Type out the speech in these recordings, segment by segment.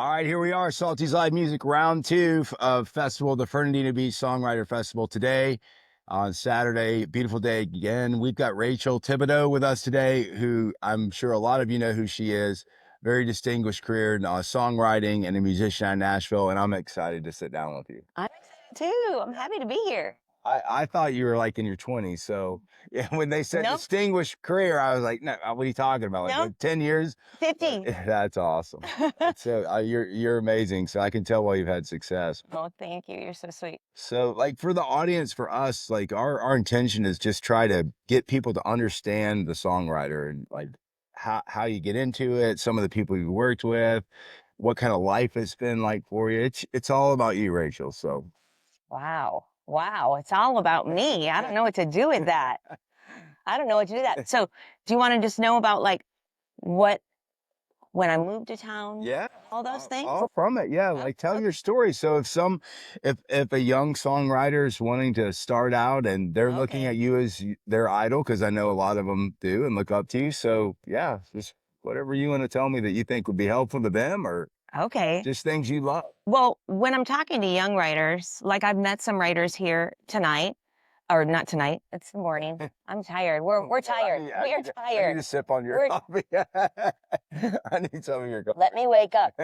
All right, here we are, Salty's Live Music Round 2 of Festival, the Fernandina Beach Songwriter Festival today on Saturday. Beautiful day again. We've got Rachel Thibodeau with us today, who I'm sure a lot of you know who she is. Very distinguished career in songwriting and a musician in Nashville, and I'm excited to sit down with you. I'm excited too. I'm happy to be here. I thought you were like in your 20s, so yeah, when they said Nope. distinguished career, I was like, no, what are you talking about? Like, Nope. what, 10 years? 15. That's awesome. So you're amazing. So I can tell why you've had success. Oh, thank you. You're so sweet. So like for the audience, for us, like our intention is just try to get people to understand the songwriter and like how you get into it, some of the people you worked with, what kind of life it's been like for you. It's all about you, Rachel. So Wow. Wow. It's all about me. I don't know what to do with that. I don't know what to do with that. So do you want to just know about like what, when I moved to town? yeah, All those things? all from it. Yeah, like tell your story. So if a young songwriter is wanting to start out and they're looking at you as their idol, because I know a lot of them do and look up to you. So yeah, just whatever you want to tell me that you think would be helpful to them, or Okay. just things you love. Well, when I'm talking to young writers, like I've met some writers here tonight, or not tonight, it's the morning. I'm tired. We're tired. We're I tired. need to sip on your coffee. I need some of your coffee. Let me wake up.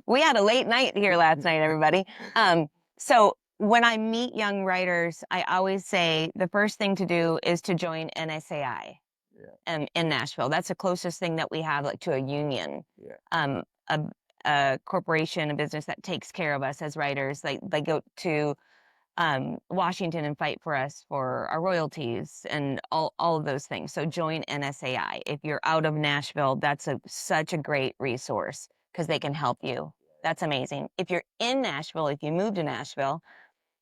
We had a late night here last night, everybody. So when I meet young writers, I always say the first thing to do is to join NSAI in Nashville. That's the closest thing that we have, like, to a union, a corporation, a business that takes care of us as writers. They go to Washington and fight for us for our royalties and all of those things. So join NSAI. If you're out of Nashville, that's such a great resource because they can help you. That's amazing. If you're in Nashville, if you move to Nashville,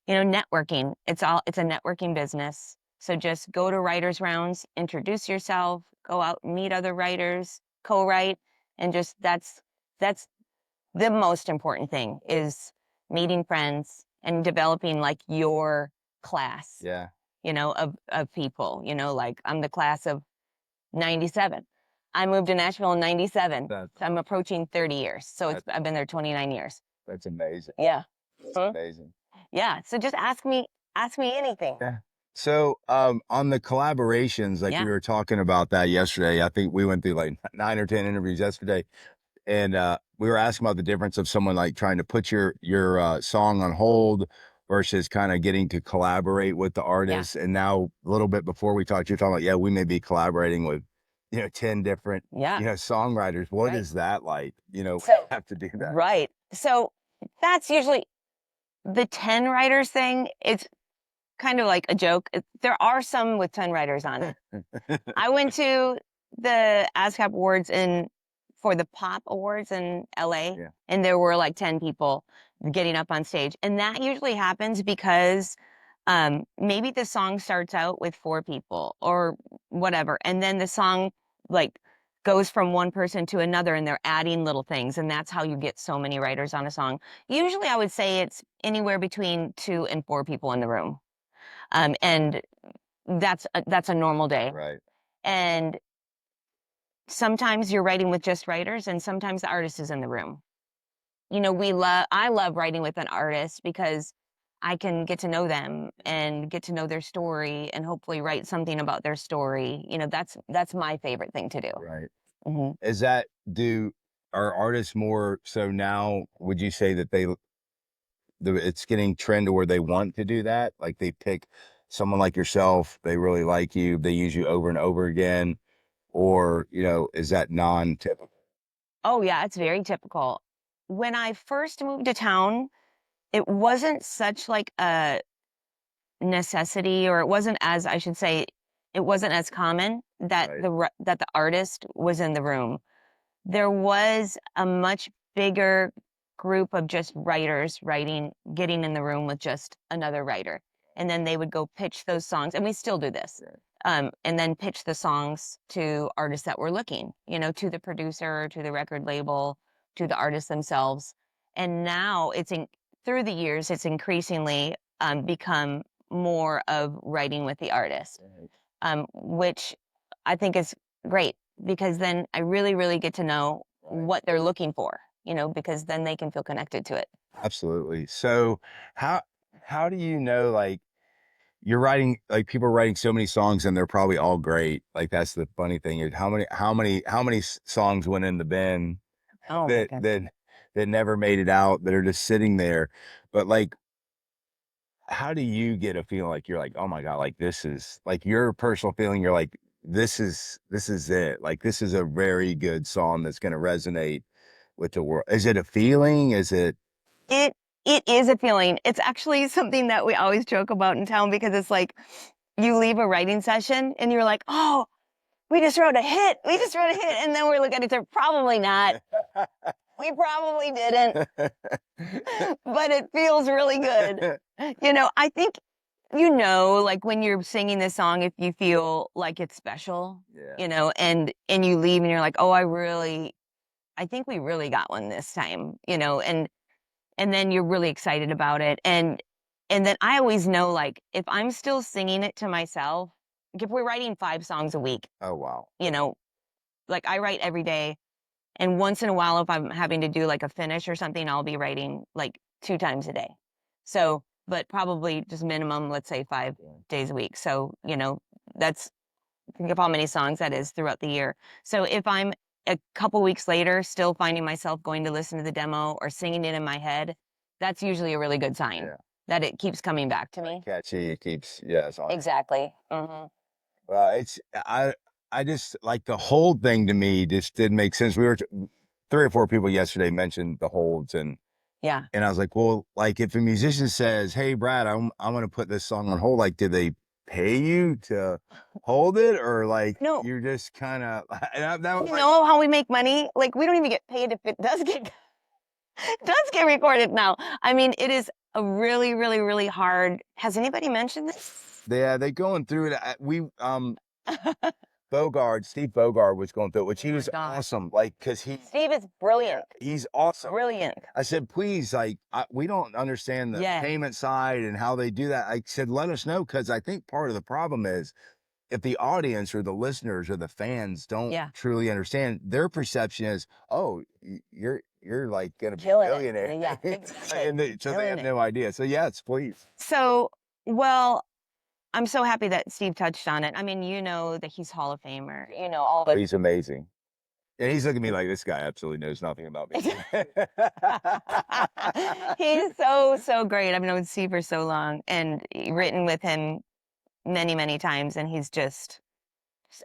networking, it's a networking business. So just go to writers rounds, introduce yourself, go out, meet other writers, co-write, and just that's the most important thing is meeting friends and developing like your class, of people, like I'm the class of 97. I moved to Nashville in 97. So I'm approaching 30 years. So I've been there 29 years. That's amazing. Yeah. That's amazing. Yeah. So just ask me anything. Yeah. So on the collaborations, like we were talking about that yesterday, I think we went through like 9 or 10 interviews yesterday. And we were asking about the difference of someone like trying to put your song on hold versus kind of getting to collaborate with the artist. And now a little bit before we talked, you're talking about, we may be collaborating with, 10 different, songwriters. What is that like? Have to do that. Right. So that's usually the 10 writers thing. It's kind of like a joke. There are some with 10 writers on it. I went to the ASCAP Awards for the Pop Awards in LA, and there were like 10 people getting up on stage. And that usually happens because maybe the song starts out with 4 people or whatever, and then the song like goes from one person to another and they're adding little things, and that's how you get so many writers on a song. Usually I would say it's anywhere between 2 and 4 people in the room. And that's a normal day. Right. And sometimes you're writing with just writers, and sometimes the artist is in the room. I love writing with an artist because I can get to know them and get to know their story and hopefully write something about their story. That's my favorite thing to do. Right. Mm-hmm. Is that, are artists more so now, would you say that it's getting trend to where they want to do that? Like they pick someone like yourself, they really like you, they use you over and over again, or, is that non-typical? Oh yeah, it's very typical. When I first moved to town, it wasn't such like a necessity, or it wasn't as, I should say, it wasn't as common that that the artist was in the room. There was a much bigger group of just writers getting in the room with just another writer. And then they would go pitch those songs, and we still do this. And then pitch the songs to artists that were looking, to the producer, to the record label, to the artists themselves. And now through the years, it's increasingly become more of writing with the artist, which I think is great, because then I really, really get to know what they're looking for. because then they can feel connected to it. Absolutely. So how do you know, like, you're writing, like, people are writing so many songs and they're probably all great. Like, that's the funny thing is how many songs went in the bin Oh my that God. that never made it out, that are just sitting there. But like, how do you get a feeling like you're like, oh my God, like this is like your personal feeling, you're like, this is it. Like, this is a very good song that's gonna resonate with the world. Is it a feeling? Is it It it is a feeling. It's actually something that we always joke about in town because it's like you leave a writing session and you're like, oh, we just wrote a hit. We just wrote a hit. And then we look at each other, probably not. We probably didn't, but it feels really good. I think, like when you're singing this song, if you feel like it's special, Yeah. and you leave and you're like, oh, I think we really got one this time, and then you're really excited about it. And then I always know, like, if I'm still singing it to myself, like if we're writing 5 songs a week, Oh wow. like I write every day. And once in a while, if I'm having to do like a finish or something, I'll be writing like 2 times a day. So, but probably just minimum, let's say 5 days a week. So, that's, think of how many songs that is throughout the year. So if I'm a couple weeks later still finding myself going to listen to the demo or singing it in my head, that's usually a really good sign Yeah. that it keeps coming back to me. Catchy. It keeps, yeah, it's on. Exactly. Hmm. Well, I just like the hold thing to me just didn't make sense. We were 3 or 4 people yesterday mentioned the holds, Yeah. and I was like, well, like if a musician says, "Hey, Brad, I'm gonna put this song on hold," like, did they pay you to hold it, or like No. you're just kind of that was You like, know how we make money? Like we don't even get paid if it does get does get recorded now. I mean, it is a really, really, really hard. Has anybody mentioned this? they going through it. Steve Bogard was going through it, which Oh he my was gosh. awesome. Like, cause Steve is brilliant. he's awesome. Brilliant. I said, please, like, we don't understand the Yeah. payment side and how they do that. I said, let us know, because I think part of the problem is if the audience or the listeners or the fans don't Yeah. truly understand, their perception is, oh, you're like gonna be a Killing it. millionaire, Yeah, exactly. and so they have Killing it. no idea. So yes, please. So, well, I'm so happy that Steve touched on it. I mean, that he's Hall of Famer, all the He's amazing, and he's looking at me like this guy absolutely knows nothing about me. he's so, so great. I've known Steve for so long and written with him many, many times, and he's just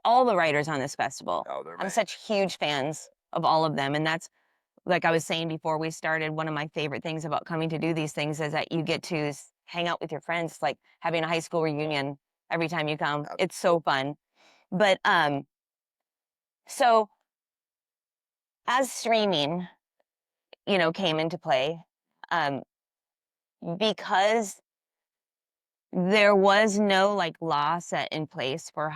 all the writers on this festival. Oh, they're I'm amazing. such huge fans of all of them, and that's, like I was saying before we started, one of my favorite things about coming to do these things is that you get to hang out with your friends. It's like having a high school reunion every time you come. It's so fun. But so as streaming, came into play, um, because there was no like law set in place for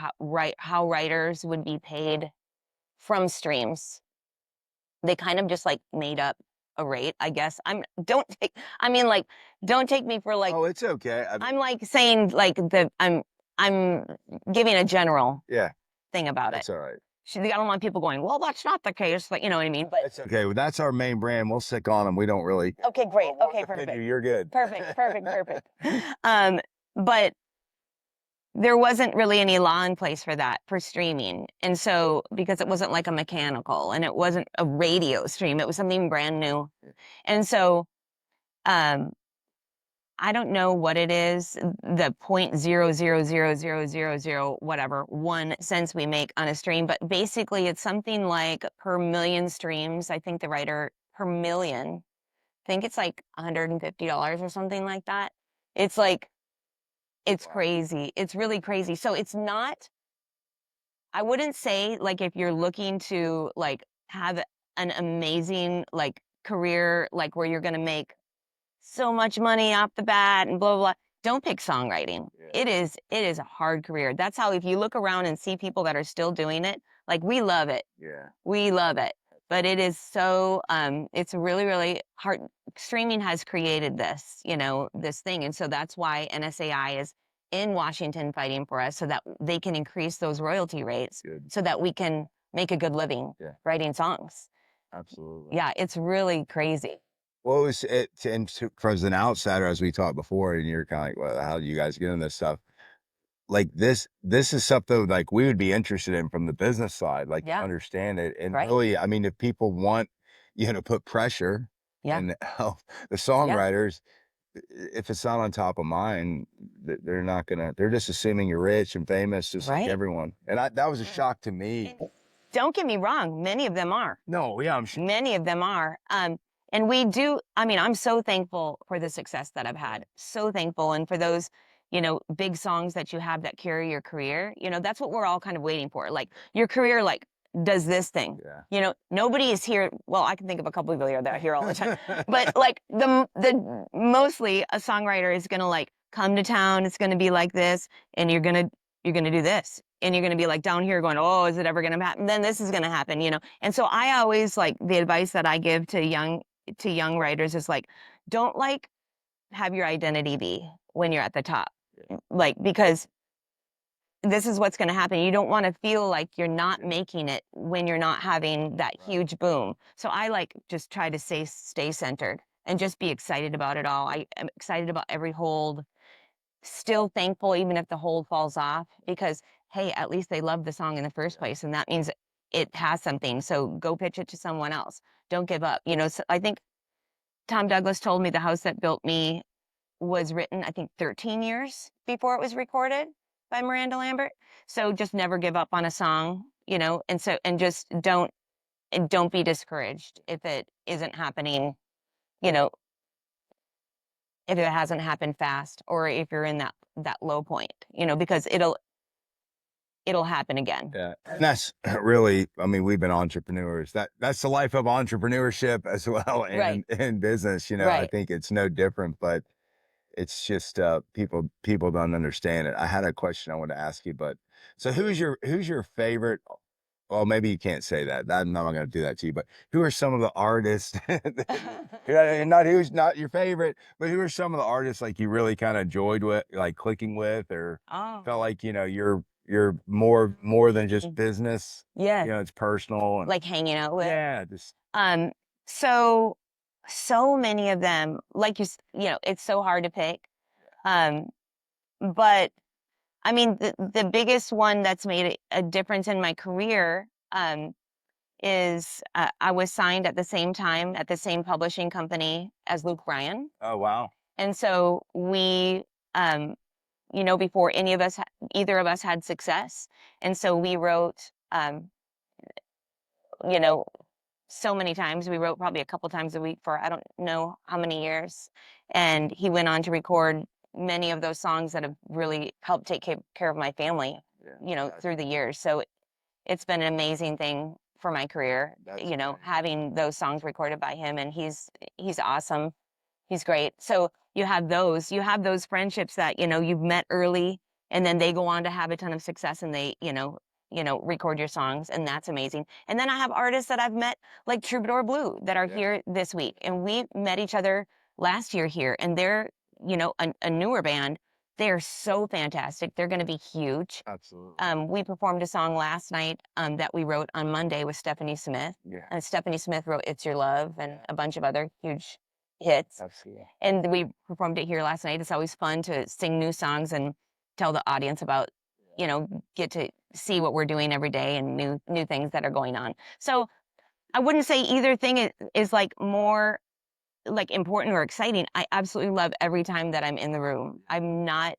how writers would be paid from streams. They kind of just like made up a rate, I guess. Don't take me for like, Oh, it's okay. I'm like saying like I'm giving a general Yeah, thing about it. that's all right. I don't want people going, well, that's not the case, like, you know what I mean? But That's okay. Well, that's our main brand. We'll stick on them. We don't really. okay, great. We'll Okay, defend perfect. you. You're good. Perfect. But there wasn't really any law in place for that, for streaming. And so, because it wasn't like a mechanical and it wasn't a radio stream, it was something brand new. And so, I don't know what it is, the 0.000000 whatever 1 cents we make on a stream, but basically it's something like per million streams. I think the writer per million, I think it's like $150 or something like that. It's like, it's crazy. It's really crazy. So it's not, I wouldn't say like if you're looking to like have an amazing like career, like where you're going to make so much money off the bat and blah, blah, blah. Don't pick songwriting. Yeah. It is a hard career. That's how, if you look around and see people that are still doing it, like we love it. Yeah. We love it. But it is so, it's really, really hard. Streaming has created this, this thing. And so that's why NSAI is in Washington fighting for us so that they can increase those royalty rates so that we can make a good living writing songs. Absolutely. Yeah, it's really crazy. What was it, and for as an outsider, as we talked before, and you're kind of like, well, how do you guys get into this stuff? Like this is something like we would be interested in from the business side, like to Yeah, understand it. And right. really, I mean, if people want, to put pressure Yeah, and help the yeah, songwriters, if it's not on top of mind, they're not gonna, they're just assuming you're rich and famous, just like right. everyone. And that was a shock to me. And don't get me wrong, many of them are. No, yeah, I'm sure. Many of them are. And we do, I mean, I'm so thankful for the success that I've had. So thankful. And for those, big songs that you have that carry your career, that's what we're all kind of waiting for. Like your career, like, does this thing. Yeah. Nobody is here. Well, I can think of a couple of people here that are here all the time. But like the mostly a songwriter is gonna like come to town, it's gonna be like this, and you're gonna do this. And you're gonna be like down here going, oh, is it ever gonna happen? Then this is gonna happen. And so I always like the advice that I give to young writers is like, don't like have your identity be when you're at the top. Like, because this is what's going to happen. You don't want to feel like you're not making it when you're not having that huge boom. So I like just try to stay centered and just be excited about it all. I am excited about every hold, still thankful even if the hold falls off, because hey, at least they loved the song in the first place, and that means it has something. So go pitch it to someone else. Don't give up. So I think Tom Douglas told me The House That Built Me was written, I think, 13 years before it was recorded by Miranda Lambert. So just never give up on a song, and just don't be discouraged if it isn't happening, you know, if it hasn't happened fast, or if you're in that low point, because it'll happen again. Yeah. And that's really, I mean, we've been entrepreneurs. That's the life of entrepreneurship as well, Right. and in business, I Right. think it's no different, but it's just people don't understand it. I had a question I want to ask you, but so who's your favorite? Well, maybe you can't say that. I'm not going to do that to you, but who are some of the artists? And not who's not your favorite, but who are some of the artists like you really kind of enjoyed with, like clicking with, or Oh. felt like you're more than just business. Yeah. It's personal and Like hanging out with. yeah, just Um, so so many of them, like it's so hard to pick. Um, but I mean, the biggest one that's made a difference in my career is I was signed at the same time at the same publishing company as Luke Bryan, oh wow, and so we, um, before either of us had success, and so we wrote, you know, so many times. We wrote probably a couple times a week for I don't know how many years. And he went on to record many of those songs that have really helped take care of my family, through the years. So it's been an amazing thing for my career, having those songs recorded by him. And he's awesome. He's great. So you have those friendships that, you've met early, and then they go on to have a ton of success, and they, record your songs, and that's amazing. And then I have artists that I've met like Troubadour Blue that are here this week, and we met each other last year here, and they're, a newer band. They're so fantastic. They're going to be huge. absolutely. We performed a song last night that we wrote on Monday with Stephanie Smith. Yeah, And Stephanie Smith wrote It's Your Love and a bunch of other huge hits. absolutely. And we performed it here last night. It's always fun to sing new songs and tell the audience about, get to see what we're doing every day and new things that are going on. So I wouldn't say either thing is like more like important or exciting. I absolutely love every time that I'm in the room. I'm not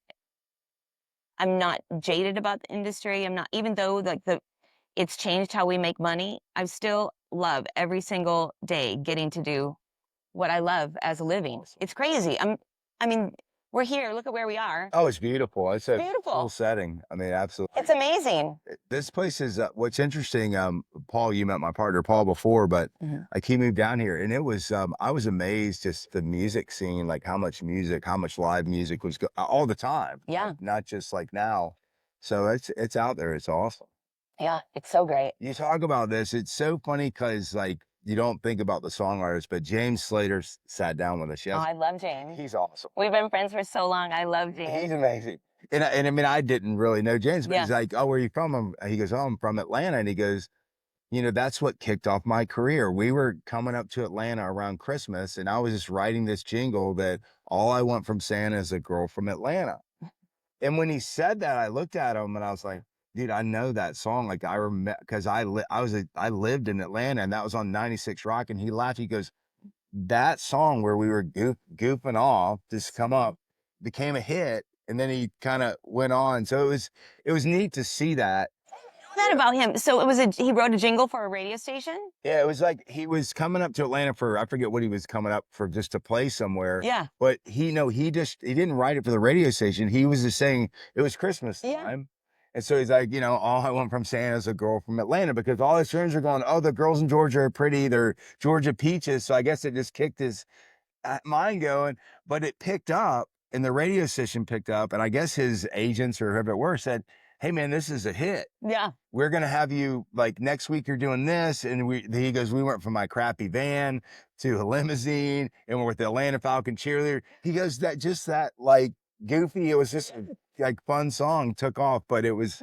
jaded about the industry. I'm not, even though like it's changed how we make money, I still love every single day getting to do what I love as a living. It's crazy. I mean, we're here. Look at where we are. Oh, it's beautiful. It's a Beautiful. cool setting. I mean, absolutely. It's amazing. This place is what's interesting. Paul, you met my partner Paul before, but like he moved down here, and it was I was amazed just the music scene, like how much music, how much live music was all the time. Yeah. Like, not just like now. So it's out there. It's awesome. Yeah, it's so great. You talk about this. It's so funny because like you don't think about the songwriters, but James Slater sat down with us Oh, yesterday. I love James. He's awesome. We've been friends for so long. I love James. He's amazing. And I mean, I didn't really know James, but he's like, oh, where are you from? He goes, oh, I'm from Atlanta. And he goes, that's what kicked off my career. We were coming up to Atlanta around Christmas, and I was just writing this jingle that all I want from Santa is a girl from Atlanta. And when he said that, I looked at him and I was like, dude, I know that song. Like I remember because I lived in Atlanta and that was on 96 Rock. And he laughed. He goes, that song where we were goofing off, just come up, became a hit. And then he kind of went on. So it was neat to see that. That about him. So he wrote a jingle for a radio station? Yeah, it was like he was coming up to Atlanta for, I forget what he was coming up for, just to play somewhere. Yeah. But he didn't write it for the radio station. He was just saying it was Christmas time. Yeah. And so he's like, all I want from Santa is a girl from Atlanta, because all his friends are going, oh, the girls in Georgia are pretty. They're Georgia peaches. So I guess it just kicked his mind going, but it picked up and the radio station picked up. And I guess his agents or whoever it were said, hey man, this is a hit. Yeah. We're going to have you, like, next week you're doing this. And he goes, we went from my crappy van to a limousine and we're with the Atlanta Falcon cheerleader. He goes, that like goofy, it was just like fun song took off, but it was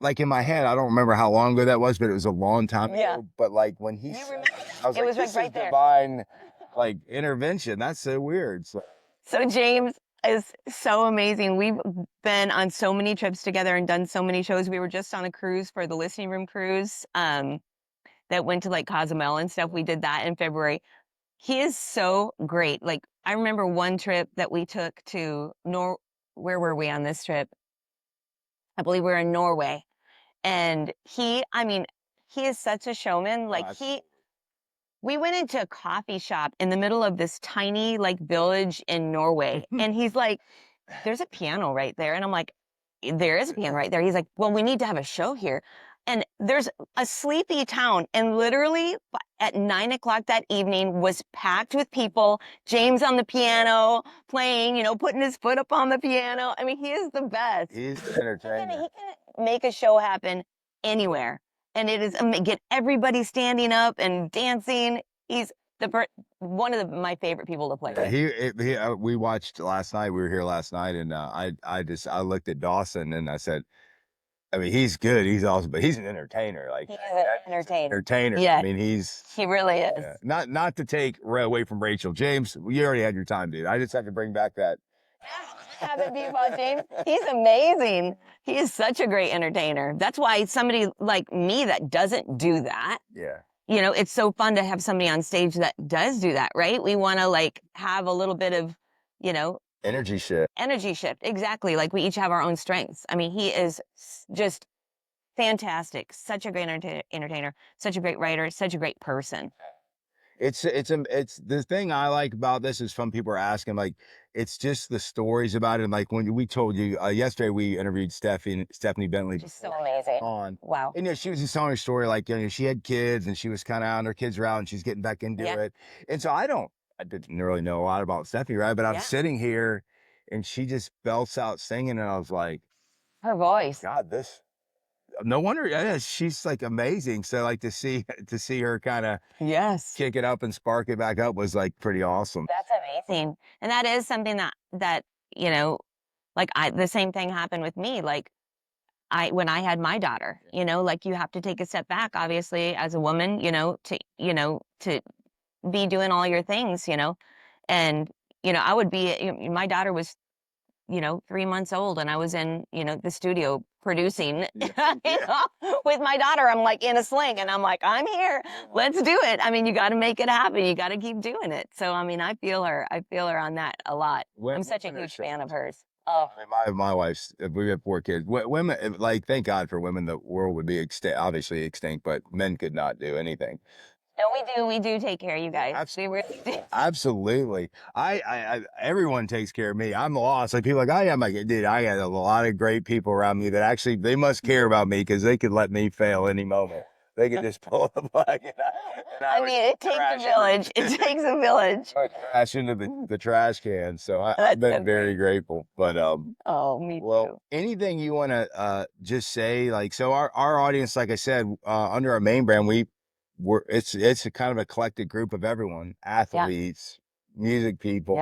like in my head, I don't remember how long ago that was, but it was a long time ago. But like when he said, I was like, this is divine, like, intervention. That's so weird. So James is so amazing. We've been on so many trips together and done so many shows. We were just on a cruise for the listening room cruise that went to like Cozumel and stuff. We did that in February. He is so great. Like I remember one trip that we took to where were we on this trip? I believe we were in Norway. And he is such a showman. Like we went into a coffee shop in the middle of this tiny like village in Norway. And he's like, there's a piano right there. And I'm like, there is a piano right there. He's like, well, we need to have a show here. And there's a sleepy town. And literally at 9 o'clock that evening was packed with people. James on the piano playing, putting his foot up on the piano. I mean, he is the best. He's entertaining. He can make a show happen anywhere. And it is get everybody standing up and dancing. He's one of my favorite people to play with. We watched last night. We were here last night, and I looked at Dawson and I said, I mean, he's good. He's awesome, but he's an entertainer. Like, he's an entertainer. Yeah. I mean, he really is. Not to take away from Rachel. James, you already had your time, dude. I just have to bring back that. Have it be about James. He's amazing. He is such a great entertainer. That's why somebody like me that doesn't do that. Yeah. It's so fun to have somebody on stage that does do that, right? We want to like have a little bit of, energy shift. Energy shift. Exactly. Like we each have our own strengths. I mean, he is just fantastic. Such a great entertainer, such a great writer, such a great person. It's the thing I like about this is some people are asking, like, it's just the stories about it. And like when we told you yesterday, we interviewed Stephanie Bentley. She's so amazing. Wow. And she was just telling her story, like, she had kids and she was kind of out and her kids were out and she's getting back into it. And so I didn't really know a lot about Stephanie, right? But I'm sitting here and she just belts out singing and I was like, her voice. God, no wonder. Yeah, she's like amazing. So like to see her kind of kick it up and spark it back up was like pretty awesome. That's amazing. And that is something that like the same thing happened with me. Like when I had my daughter, like you have to take a step back, obviously, as a woman, to be doing all your things, and I would be, my daughter was 3 months old and I was in, the studio producing with my daughter. I'm like in a sling and I'm like, I'm here. Let's do it. I mean, you got to make it happen. You got to keep doing it. So, I mean, I feel her on that a lot. I'm such a huge fan of hers. Oh, I mean, my wife's, we have 4 kids. Women, like, thank God for women, the world would be obviously extinct, but men could not do anything. No, we do take care of you guys. Absolutely. Everyone takes care of me. I'm lost. Like people are like, I am. Like, dude, I got a lot of great people around me that actually, they must care about me because they could let me fail any moment. They could just pull the plug. I mean, it takes a village. It takes a village. Crash into the trash can. So I've been very grateful. But me too. Anything you want to just say? Like, so our audience, like I said, under our main brand, it's a kind of eclectic group of everyone, athletes, music people,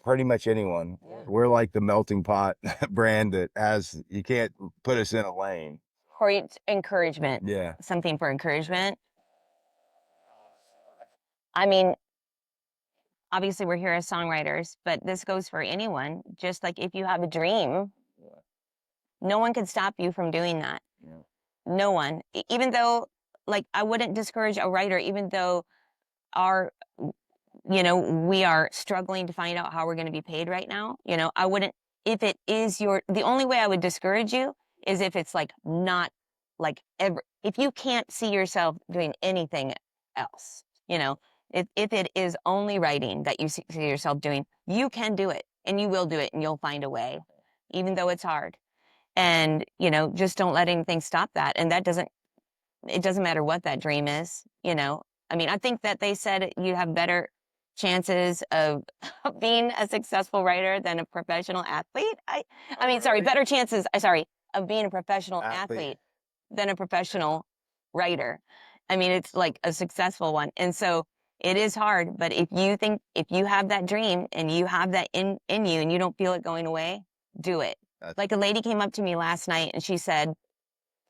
pretty much anyone. We're like the melting pot brand that you can't put us in a lane. For encouragement. Yeah. Something for encouragement. I mean, obviously we're here as songwriters, but this goes for anyone. Just like if you have a dream, no one can stop you from doing that. Yeah. No one. Even though, like, I wouldn't discourage a writer, even though our, we are struggling to find out how we're going to be paid right now. I wouldn't, if it is the only way I would discourage you is if it's like not like ever, if you can't see yourself doing anything else, if it is only writing that you see yourself doing, you can do it and you will do it and you'll find a way, even though it's hard. And, just don't let anything stop that. And it doesn't matter what that dream is, I mean, I think that they said you have better chances of being a successful writer than a professional athlete. Better chances, of being a professional athlete than a professional writer. I mean, it's like a successful one. And so it is hard, but if you have that dream and you have that in you and you don't feel it going away, do it. Like a lady came up to me last night and she said,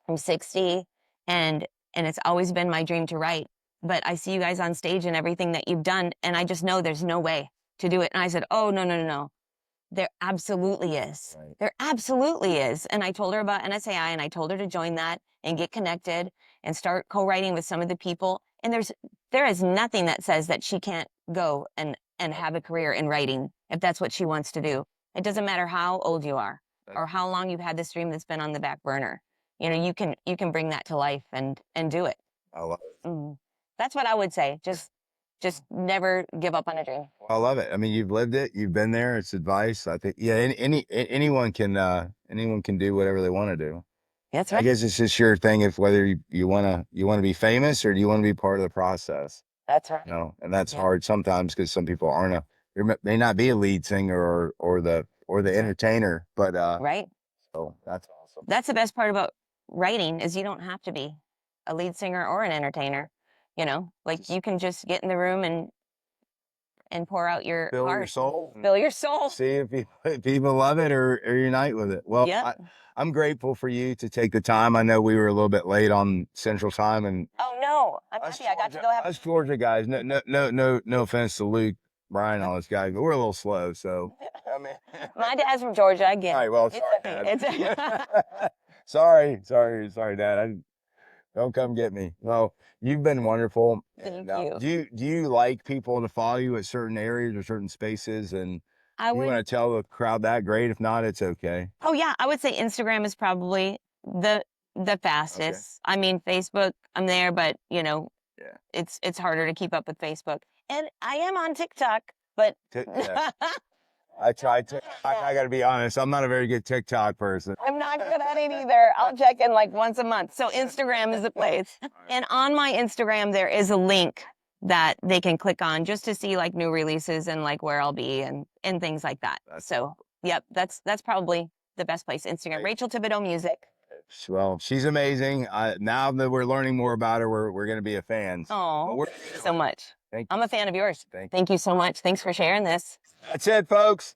I'm 60 and it's always been my dream to write, but I see you guys on stage and everything that you've done, and I just know there's no way to do it. And I said, oh, no. There absolutely is. Right. There absolutely is. And I told her about NSAI and I told her to join that and get connected and start co-writing with some of the people. And there is nothing that says that she can't go and have a career in writing if that's what she wants to do. It doesn't matter how old you are or how long you've had this dream that's been on the back burner. You can bring that to life and do it. I love it. Mm-hmm. That's what I would say. Just never give up on a dream. I love it. I mean, you've lived it. You've been there. It's advice. I think, yeah, anyone can do whatever they want to do. That's right. I guess it's just your thing. If whether you want to be famous or do you want to be part of the process. That's right. And that's hard sometimes because some people there may not be a lead singer or the entertainer, but right. So that's awesome. That's the best part about writing is you don't have to be a lead singer or an entertainer. Like you can just get in the room and pour out your Fill heart. Your soul. Fill your soul. See if people love it or unite with it. Well, yep. I'm grateful for you to take the time. I know we were a little bit late on Central Time, and oh no, I'm happy I got to go have us Georgia guys. No offense to Luke Bryan, all those guys, but we're a little slow. So I mean, my dad's from Georgia. I get it. All right, well, sorry, Dad. sorry, Dad. Don't come get me. Well, you've been wonderful. Thank you. Do you like people to follow you at certain areas or certain spaces? And you want to tell the crowd that? Great. If not, it's okay. Oh yeah, I would say Instagram is probably the fastest. Okay. I mean, Facebook, I'm there, but it's harder to keep up with Facebook. And I am on TikTok, but I tried to. I got to be honest. I'm not a very good TikTok person. I'm not good at it either. I'll check in like once a month. So Instagram is the place. And on my Instagram, there is a link that they can click on just to see like new releases and like where I'll be and things like that. So, yep, that's probably the best place. Instagram, Rachel Thibodeau Music. Well, she's amazing. Now that we're learning more about her, we're going to be a fan. Oh, so much. I'm a fan of yours. Thank you so much. Thanks for sharing this. That's it, folks.